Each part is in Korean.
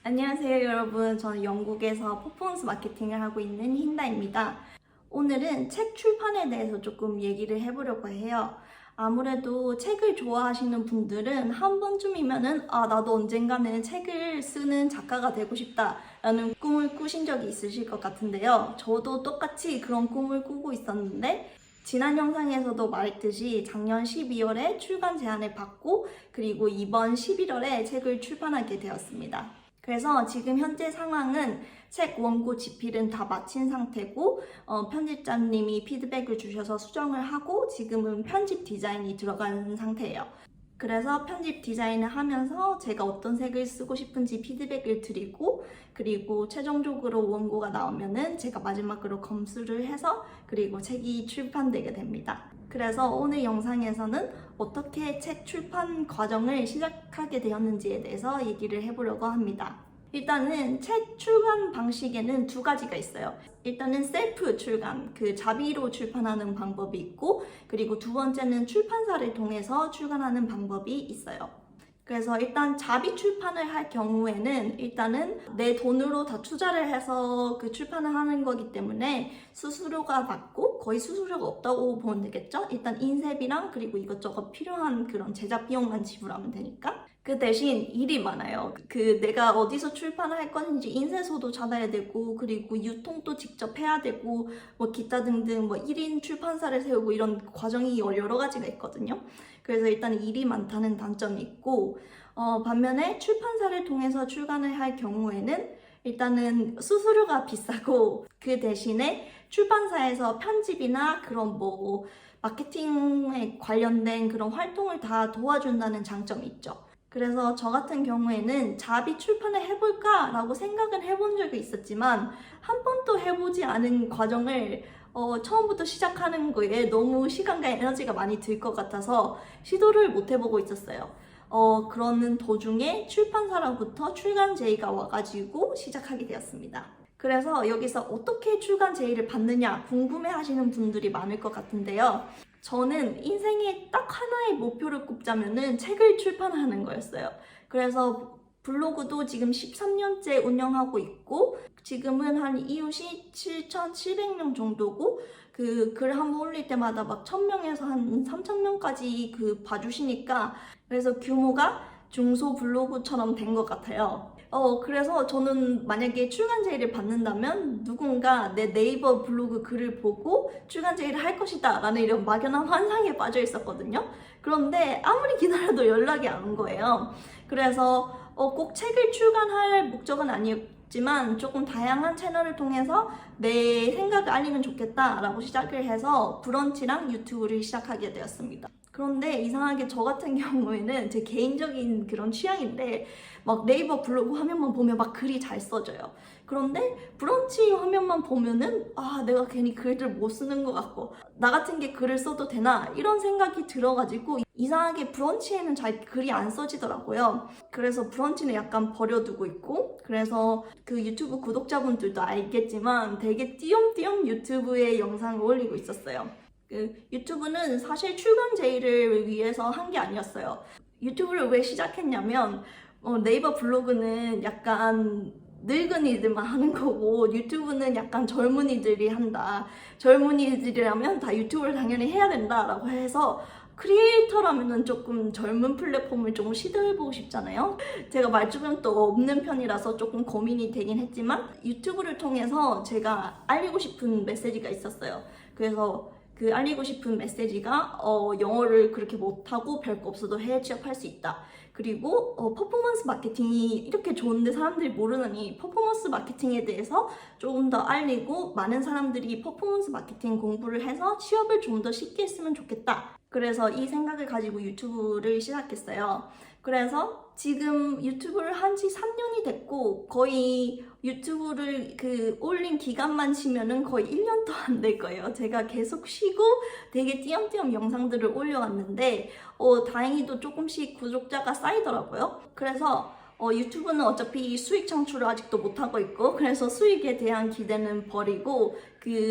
안녕하세요 여러분. 저는 영국에서 퍼포먼스 마케팅을 하고 있는 힌다입니다. 오늘은 책 출판에 대해서 조금 얘기를 해보려고 해요. 아무래도 책을 좋아하시는 분들은 한 번쯤이면은 나도 언젠가는 책을 쓰는 작가가 되고 싶다 라는 꿈을 꾸신 적이 있으실 것 같은데요. 저도 똑같이 그런 꿈을 꾸고 있었는데 지난 영상에서도 말했듯이 작년 12월에 출간 제안을 받고 그리고 이번 11월에 책을 출판하게 되었습니다. 그래서 지금 현재 상황은 책 원고 집필은 다 마친 상태고 편집자님이 피드백을 주셔서 수정을 하고 지금은 편집 디자인이 들어간 상태예요. 그래서 편집 디자인을 하면서 제가 어떤 색을 쓰고 싶은지 피드백을 드리고 그리고 최종적으로 원고가 나오면은 제가 마지막으로 검수를 해서 그리고 책이 출판되게 됩니다. 그래서 오늘 영상에서는 어떻게 책 출판 과정을 시작하게 되었는지에 대해서 얘기를 해보려고 합니다. 일단은 책 출간 방식에는 두 가지가 있어요. 일단은 셀프 출간, 자비로 출판하는 방법이 있고 그리고 두 번째는 출판사를 통해서 출간하는 방법이 있어요. 그래서 일단 자비 출판을 할 경우에는 일단은 내 돈으로 다 투자를 해서 출판을 하는 거기 때문에 수수료가 낮고 거의 수수료가 없다고 보면 되겠죠? 일단 인쇄비랑 그리고 이것저것 필요한 그런 제작 비용만 지불하면 되니까. 그 대신 일이 많아요. 내가 어디서 출판을 할 건지 인쇄소도 찾아야 되고 그리고 유통도 직접 해야 되고 뭐 기타 등등 1인 출판사를 세우고 이런 과정이 여러 가지가 있거든요. 그래서 일단 일이 많다는 단점이 있고 반면에 출판사를 통해서 출간을 할 경우에는 일단은 수수료가 비싸고 그 대신에 출판사에서 편집이나 그런 마케팅에 관련된 그런 활동을 다 도와준다는 장점이 있죠. 그래서 저 같은 경우에는 자비 출판을 해볼까 라고 생각은 해본 적이 있었지만 한 번도 해보지 않은 과정을 처음부터 시작하는 거에 너무 시간과 에너지가 많이 들 것 같아서 시도를 못 해보고 있었어요. 그러는 도중에 출판사로부터 출간 제의가 와가지고 시작하게 되었습니다. 그래서 여기서 어떻게 출간 제의를 받느냐 궁금해 하시는 분들이 많을 것 같은데요. 저는 인생에 딱 하나의 목표를 꼽자면은 책을 출판하는 거였어요. 그래서 블로그도 지금 13년째 운영하고 있고 지금은 한 이웃이 7,700명 정도고 글 한번 올릴 때마다 막 1,000명에서 한 3,000명까지 봐주시니까 그래서 규모가 중소 블로그처럼 된 것 같아요. 그래서 저는 만약에 출간 제의를 받는다면 누군가 내 네이버 블로그 글을 보고 출간 제의를 할 것이다 라는 이런 막연한 환상에 빠져 있었거든요. 그런데 아무리 기다려도 연락이 안 온 거예요. 그래서 꼭 책을 출간할 목적은 아니었지만 조금 다양한 채널을 통해서 내 생각을 알리면 좋겠다라고 시작을 해서 브런치랑 유튜브를 시작하게 되었습니다. 그런데 이상하게 저 같은 경우에는 제 개인적인 그런 취향인데 막 네이버 블로그 화면만 보면 막 글이 잘 써져요. 그런데 브런치 화면만 보면은 내가 괜히 글들 못 쓰는 것 같고 나 같은 게 글을 써도 되나 이런 생각이 들어가지고 이상하게 브런치에는 잘 글이 안 써지더라고요. 그래서 브런치는 약간 버려두고 있고 그래서 유튜브 구독자분들도 알겠지만 되게 띄엄띄엄 유튜브에 영상을 올리고 있었어요. 유튜브는 사실 출간 제의를 위해서 한 게 아니었어요. 유튜브를 왜 시작했냐면 네이버 블로그는 약간 늙은이들만 하는 거고 유튜브는 약간 젊은이들이 한다. 젊은이들이라면 다 유튜브를 당연히 해야 된다라고 해서 크리에이터라면은 조금 젊은 플랫폼을 조금 시도해보고 싶잖아요. 제가 말주변도 없는 편이라서 조금 고민이 되긴 했지만 유튜브를 통해서 제가 알리고 싶은 메시지가 있었어요. 그래서 알리고 싶은 메시지가 영어를 그렇게 못하고 별거 없어도 해외 취업할 수 있다. 그리고 퍼포먼스 마케팅이 이렇게 좋은데 사람들이 모르느니 퍼포먼스 마케팅에 대해서 조금 더 알리고 많은 사람들이 퍼포먼스 마케팅 공부를 해서 취업을 좀 더 쉽게 했으면 좋겠다. 그래서 이 생각을 가지고 유튜브를 시작했어요. 그래서 지금 유튜브를 한 지 3년이 됐고 거의 유튜브를 올린 기간만 치면은 거의 1년도 안 될 거예요. 제가 계속 쉬고 되게 띄엄띄엄 영상들을 올려왔는데 다행히도 조금씩 구독자가 쌓이더라고요. 그래서 유튜브는 어차피 수익 창출을 아직도 못하고 있고, 그래서 수익에 대한 기대는 버리고,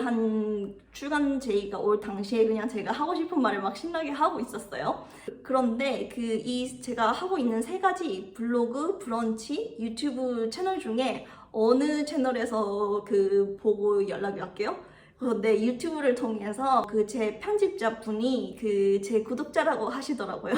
한 출간 제의가 올 당시에 그냥 제가 하고 싶은 말을 막 신나게 하고 있었어요. 그런데 제가 하고 있는 세 가지 블로그, 브런치, 유튜브 채널 중에 어느 채널에서 보고 연락이 왔게요? 네, 유튜브를 통해서 제 편집자분이 제 구독자라고 하시더라고요.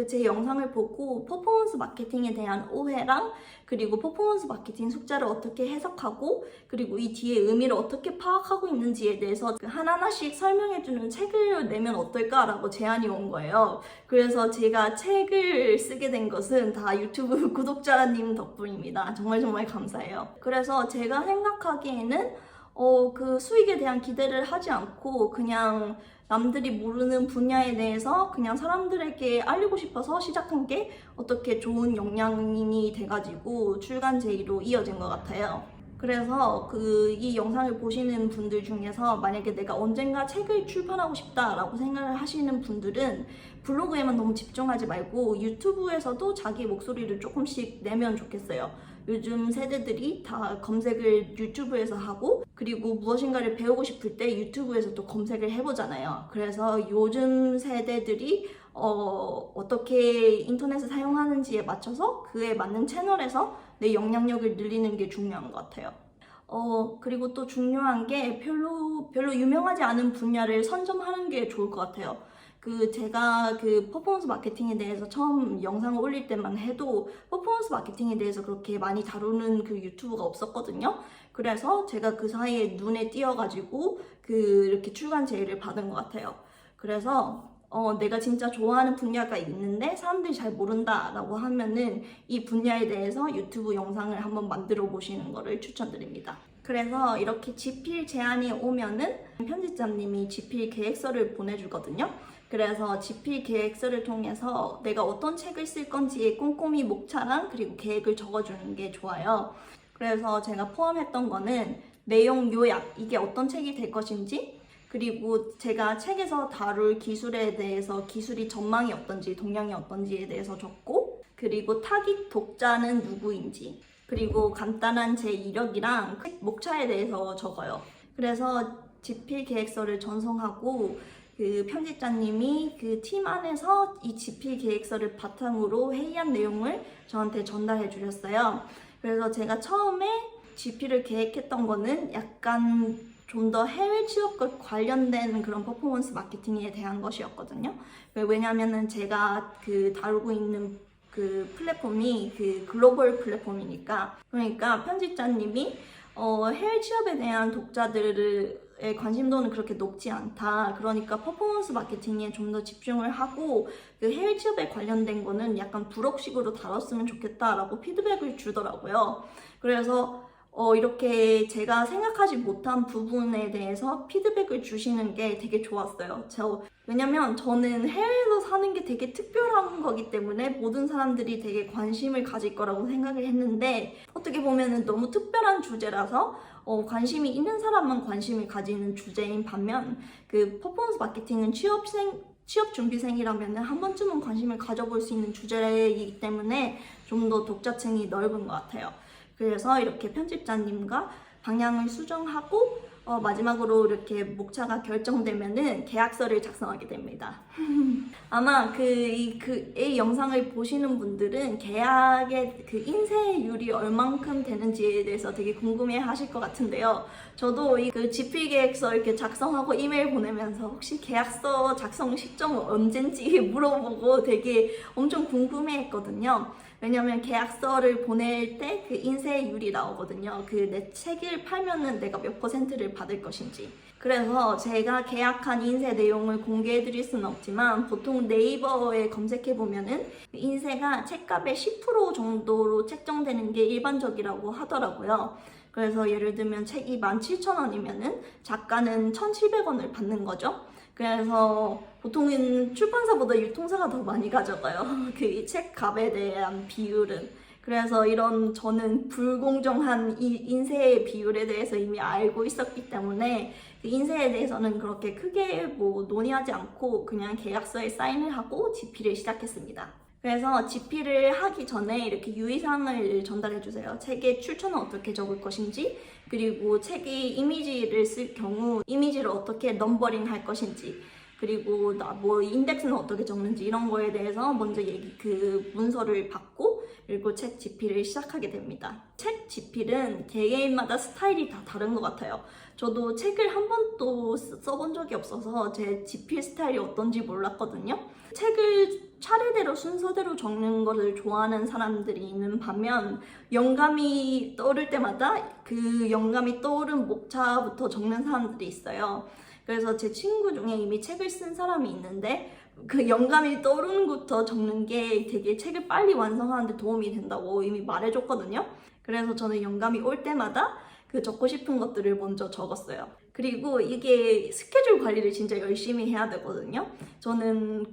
제 영상을 보고 퍼포먼스 마케팅에 대한 오해랑 그리고 퍼포먼스 마케팅 숙자를 어떻게 해석하고 그리고 이 뒤에 의미를 어떻게 파악하고 있는지에 대해서 하나하나씩 설명해주는 책을 내면 어떨까라고 제안이 온 거예요. 그래서 제가 책을 쓰게 된 것은 다 유튜브 구독자님 덕분입니다. 정말 정말 감사해요. 그래서 제가 생각하기에는 수익에 대한 기대를 하지 않고 그냥 남들이 모르는 분야에 대해서 그냥 사람들에게 알리고 싶어서 시작한 게 어떻게 좋은 역량이 돼가지고 출간 제의로 이어진 것 같아요. 그래서 이 영상을 보시는 분들 중에서 만약에 내가 언젠가 책을 출판하고 싶다라고 생각을 하시는 분들은 블로그에만 너무 집중하지 말고 유튜브에서도 자기 목소리를 조금씩 내면 좋겠어요. 요즘 세대들이 다 검색을 유튜브에서 하고 그리고 무엇인가를 배우고 싶을 때 유튜브에서 또 검색을 해보잖아요. 그래서 요즘 세대들이 어떻게 인터넷을 사용하는지에 맞춰서 그에 맞는 채널에서 내 영향력을 늘리는 게 중요한 것 같아요. 그리고 또 중요한 게 별로 유명하지 않은 분야를 선점하는 게 좋을 것 같아요. 제가 퍼포먼스 마케팅에 대해서 처음 영상을 올릴 때만 해도 퍼포먼스 마케팅에 대해서 그렇게 많이 다루는 유튜브가 없었거든요. 그래서 제가 그 사이에 눈에 띄어가지고 이렇게 출간 제의를 받은 것 같아요. 그래서 내가 진짜 좋아하는 분야가 있는데 사람들이 잘 모른다라고 하면은 이 분야에 대해서 유튜브 영상을 한번 만들어 보시는 거를 추천드립니다. 그래서 이렇게 집필 제안이 오면은 편집자님이 집필 계획서를 보내주거든요. 그래서 집필 계획서를 통해서 내가 어떤 책을 쓸 건지에 꼼꼼히 목차랑 그리고 계획을 적어주는 게 좋아요. 그래서 제가 포함했던 거는 내용 요약, 이게 어떤 책이 될 것인지, 그리고 제가 책에서 다룰 기술에 대해서 기술이 전망이 어떤지, 동향이 어떤지에 대해서 적고, 그리고 타깃 독자는 누구인지, 그리고 간단한 제 이력이랑 목차에 대해서 적어요. 그래서 집필 계획서를 전송하고 편집자님이 팀 안에서 이 집필 계획서를 바탕으로 회의한 내용을 저한테 전달해 주셨어요. 그래서 제가 처음에 집필을 계획했던 거는 약간 좀 더 해외 취업과 관련된 그런 퍼포먼스 마케팅에 대한 것이었거든요. 왜냐면은 제가 다루고 있는 플랫폼이 글로벌 플랫폼이니까, 그러니까 편집자님이 해외 취업에 대한 독자들의 관심도는 그렇게 높지 않다. 그러니까 퍼포먼스 마케팅에 좀 더 집중을 하고 해외 취업에 관련된 거는 약간 불억식으로 다뤘으면 좋겠다라고 피드백을 주더라고요. 그래서 이렇게 제가 생각하지 못한 부분에 대해서 피드백을 주시는 게 되게 좋았어요. 왜냐면 저는 해외에서 사는 게 되게 특별한 거기 때문에 모든 사람들이 되게 관심을 가질 거라고 생각을 했는데 어떻게 보면은 너무 특별한 주제라서 관심이 있는 사람만 관심을 가지는 주제인 반면 퍼포먼스 마케팅은 취업 준비생이라면 한 번쯤은 관심을 가져볼 수 있는 주제이기 때문에 좀 더 독자층이 넓은 것 같아요. 그래서 이렇게 편집자님과 방향을 수정하고 마지막으로 이렇게 목차가 결정되면은 계약서를 작성하게 됩니다. 아마 이 영상을 보시는 분들은 계약의 인쇄율이 얼만큼 되는지에 대해서 되게 궁금해 하실 것 같은데요. 저도 집필 계획서 이렇게 작성하고 이메일 보내면서 혹시 계약서 작성 시점은 언젠지 물어보고 되게 엄청 궁금해 했거든요. 왜냐면 계약서를 보낼 때 인쇄율이 나오거든요. 내 책을 팔면은 내가 몇 %를 받을 것인지. 그래서 제가 계약한 인쇄 내용을 공개해 드릴 수는 없지만 보통 네이버에 검색해 보면은 인쇄가 책값의 10% 정도로 책정되는 게 일반적이라고 하더라고요. 그래서 예를 들면 책이 17,000원이면은 작가는 1,700원을 받는 거죠. 그래서 보통은 출판사보다 유통사가 더 많이 가져가요. 이 책값에 대한 비율은. 그래서 저는 불공정한 이 인쇄의 비율에 대해서 이미 알고 있었기 때문에 인쇄에 대해서는 그렇게 크게 논의하지 않고 그냥 계약서에 사인을 하고 집필을 시작했습니다. 그래서 집필을 하기 전에 이렇게 유의사항을 전달해 주세요. 책의 출처는 어떻게 적을 것인지, 그리고 책의 이미지를 쓸 경우 이미지를 어떻게 넘버링 할 것인지, 그리고 뭐 인덱스는 어떻게 적는지 이런 거에 대해서 먼저 그 문서를 받고 그리고 책 집필을 시작하게 됩니다. 책 집필은 개개인마다 스타일이 다 다른 것 같아요. 저도 책을 한 번도 써본 적이 없어서 제 집필 스타일이 어떤지 몰랐거든요. 책을 차례대로 순서대로 적는 것을 좋아하는 사람들이 있는 반면 영감이 떠오를 때마다 그 영감이 떠오른 목차부터 적는 사람들이 있어요. 그래서 제 친구 중에 이미 책을 쓴 사람이 있는데 그 영감이 떠오르는 것부터 적는 게 되게 책을 빨리 완성하는 데 도움이 된다고 이미 말해줬거든요. 그래서 저는 영감이 올 때마다 그 적고 싶은 것들을 먼저 적었어요. 그리고 이게 스케줄 관리를 진짜 열심히 해야 되거든요. 저는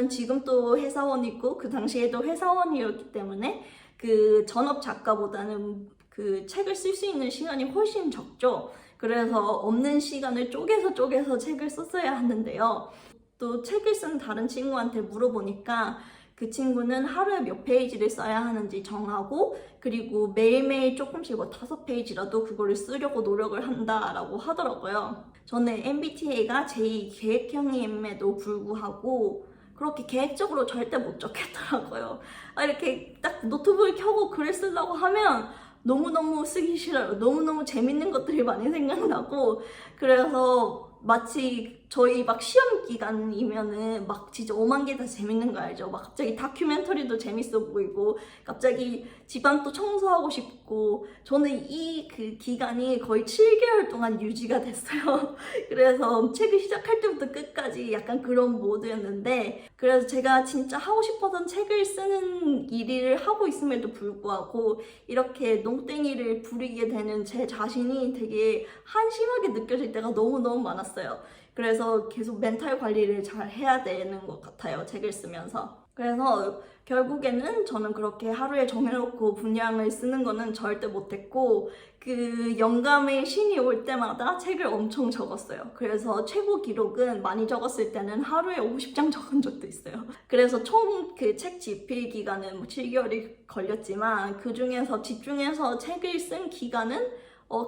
지금 또 회사원이고 그 당시에도 회사원이었기 때문에 그 전업 작가보다는 그 책을 쓸 수 있는 시간이 훨씬 적죠. 그래서 없는 시간을 쪼개서 책을 썼어야 하는데요. 또 책을 쓴 다른 친구한테 물어보니까 그 친구는 하루에 몇 페이지를 써야 하는지 정하고 그리고 매일매일 조금씩 5페이지라도 그거를 쓰려고 노력을 한다라고 하더라고요. 저는 MBTI가 제2계획형임에도 불구하고 그렇게 계획적으로 절대 못 적겠더라고요. 이렇게 딱 노트북을 켜고 글을 쓰려고 하면 너무너무 쓰기 싫어요. 너무너무 재밌는 것들이 많이 생각나고 그래서 마치 저희 막 시험 기간이면은 막 진짜 오만 개 다 재밌는 거 알죠? 막 갑자기 다큐멘터리도 재밌어 보이고 갑자기 집안 또 청소하고 싶고 저는 그 기간이 거의 7개월 동안 유지가 됐어요. 그래서 책을 시작할 때부터 끝까지 약간 그런 모드였는데 그래서 제가 진짜 하고 싶었던 책을 쓰는 일을 하고 있음에도 불구하고 이렇게 농땡이를 부리게 되는 제 자신이 되게 한심하게 느껴질 때가 너무너무 많았어요. 그래서 계속 멘탈 관리를 잘 해야 되는 것 같아요. 책을 쓰면서. 그래서 결국에는 저는 그렇게 하루에 정해놓고 분량을 쓰는 거는 절대 못했고 그 영감의 신이 올 때마다 책을 엄청 적었어요. 그래서 최고 기록은 많이 적었을 때는 하루에 50장 적은 적도 있어요. 그래서 총 그 책 집필 기간은 7개월이 걸렸지만 그 중에서 집중해서 책을 쓴 기간은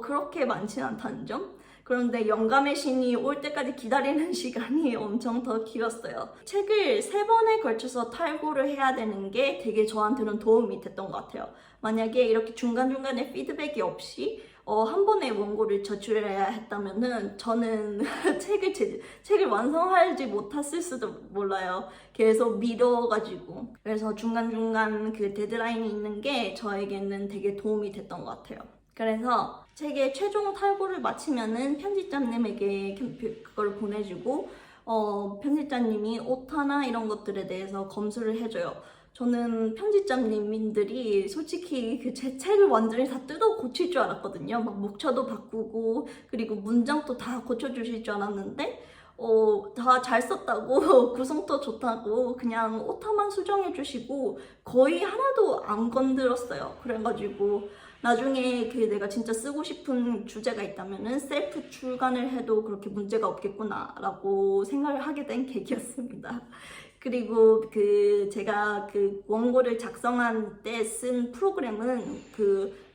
그렇게 많지는 않다는 점. 그런데 영감의 신이 올 때까지 기다리는 시간이 엄청 더 길었어요. 책을 3번에 걸쳐서 탈고를 해야 되는 게 되게 저한테는 도움이 됐던 것 같아요. 만약에 이렇게 중간중간에 피드백이 없이 한 번에 원고를 제출해야 했다면은 저는 책을 완성하지 못했을 수도 몰라요. 계속 미뤄가지고. 그래서 중간중간 그 데드라인이 있는 게 저에게는 되게 도움이 됐던 것 같아요. 그래서 책의 최종 탈고를 마치면은 편집자님에게 그걸 보내주고 편집자님이 오타나 이런 것들에 대해서 검수를 해줘요. 저는 편집자님들이 솔직히 제 책을 완전히 다 뜯어 고칠 줄 알았거든요. 막 목차도 바꾸고 그리고 문장도 다 고쳐주실 줄 알았는데 다 잘 썼다고 구성도 좋다고 그냥 오타만 수정해 주시고 거의 하나도 안 건드렸어요. 그래가지고 나중에 내가 진짜 쓰고 싶은 주제가 있다면은 셀프 출간을 해도 그렇게 문제가 없겠구나 라고 생각을 하게 된 계기였습니다. 그리고 제가 원고를 작성한 때 쓴 프로그램은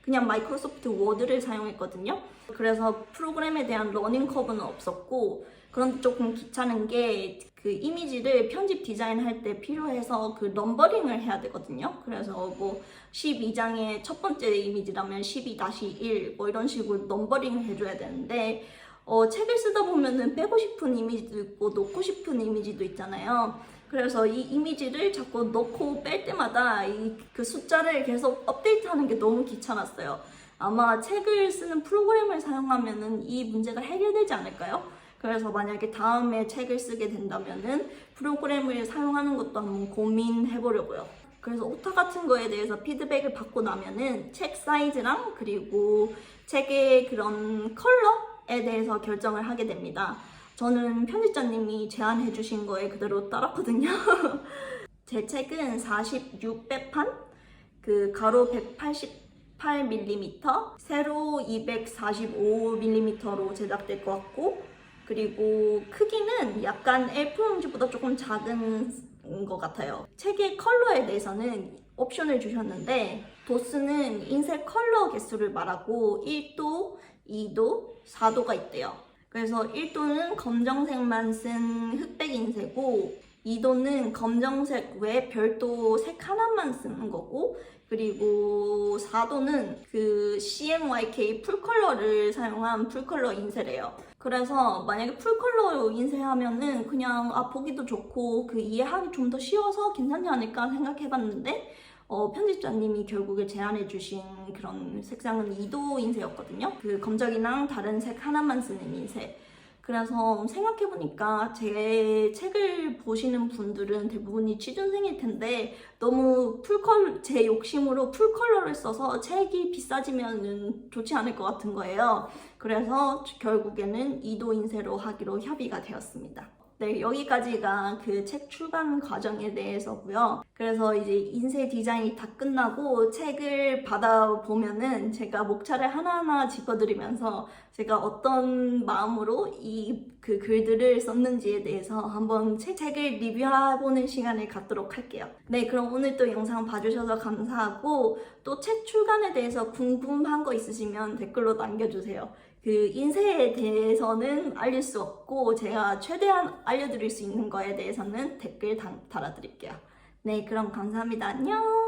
그냥 마이크로소프트 워드를 사용했거든요. 그래서 프로그램에 대한 러닝 커브는 없었고 그런데 조금 귀찮은 게 이미지를 편집 디자인할 때 필요해서 넘버링을 해야 되거든요. 그래서 12장의 첫 번째 이미지라면 12-1 이런 식으로 넘버링을 해줘야 되는데 책을 쓰다 보면은 빼고 싶은 이미지도 있고 넣고 싶은 이미지도 있잖아요. 그래서 이 이미지를 자꾸 넣고 뺄 때마다 그 숫자를 계속 업데이트하는 게 너무 귀찮았어요. 아마 책을 쓰는 프로그램을 사용하면은 이 문제가 해결되지 않을까요? 그래서 만약에 다음에 책을 쓰게 된다면은 프로그램을 사용하는 것도 한번 고민해 보려고요. 그래서 오타 같은 거에 대해서 피드백을 받고 나면은 책 사이즈랑 그리고 책의 그런 컬러에 대해서 결정을 하게 됩니다. 저는 편집자님이 제안해 주신 거에 그대로 따랐거든요. 제 책은 46배판, 가로 188mm, 세로 245mm로 제작될 것 같고 그리고 크기는 약간 A4용지보다 조금 작은 있는 것 같아요. 책의 컬러에 대해서는 옵션을 주셨는데 도스는 인쇄 컬러 개수를 말하고 1도, 2도, 4도가 있대요. 그래서 1도는 검정색만 쓴 흑백 인쇄고 2도는 검정색 외에 별도 색 하나만 쓰는 거고 그리고 4도는 그 CMYK 풀컬러를 사용한 풀컬러 인쇄래요. 그래서 만약에 풀컬러 인쇄하면은 그냥 보기도 좋고 그 이해하기 좀 더 쉬워서 괜찮지 않을까 생각해봤는데 편집자님이 결국에 제안해주신 그런 색상은 2도 인쇄였거든요. 그 검정이랑 다른 색 하나만 쓰는 인쇄. 그래서 생각해보니까 제 책을 보시는 분들은 대부분이 취준생일 텐데 너무 제 욕심으로 풀컬러를 써서 책이 비싸지면 좋지 않을 것 같은 거예요. 그래서 결국에는 2도 인쇄로 하기로 협의가 되었습니다. 네, 여기까지가 그 책 출간 과정에 대해서고요. 그래서 이제 인쇄 디자인이 다 끝나고 책을 받아보면은 제가 목차를 하나하나 짚어드리면서 제가 어떤 마음으로 그 글들을 썼는지에 대해서 한번 책을 리뷰해보는 시간을 갖도록 할게요. 네, 그럼 오늘 또 영상 봐주셔서 감사하고 또 책 출간에 대해서 궁금한 거 있으시면 댓글로 남겨주세요. 그 인쇄에 대해서는 알릴 수 없고 제가 최대한 알려드릴 수 있는 거에 대해서는 댓글 달아드릴게요. 네, 그럼 감사합니다. 안녕!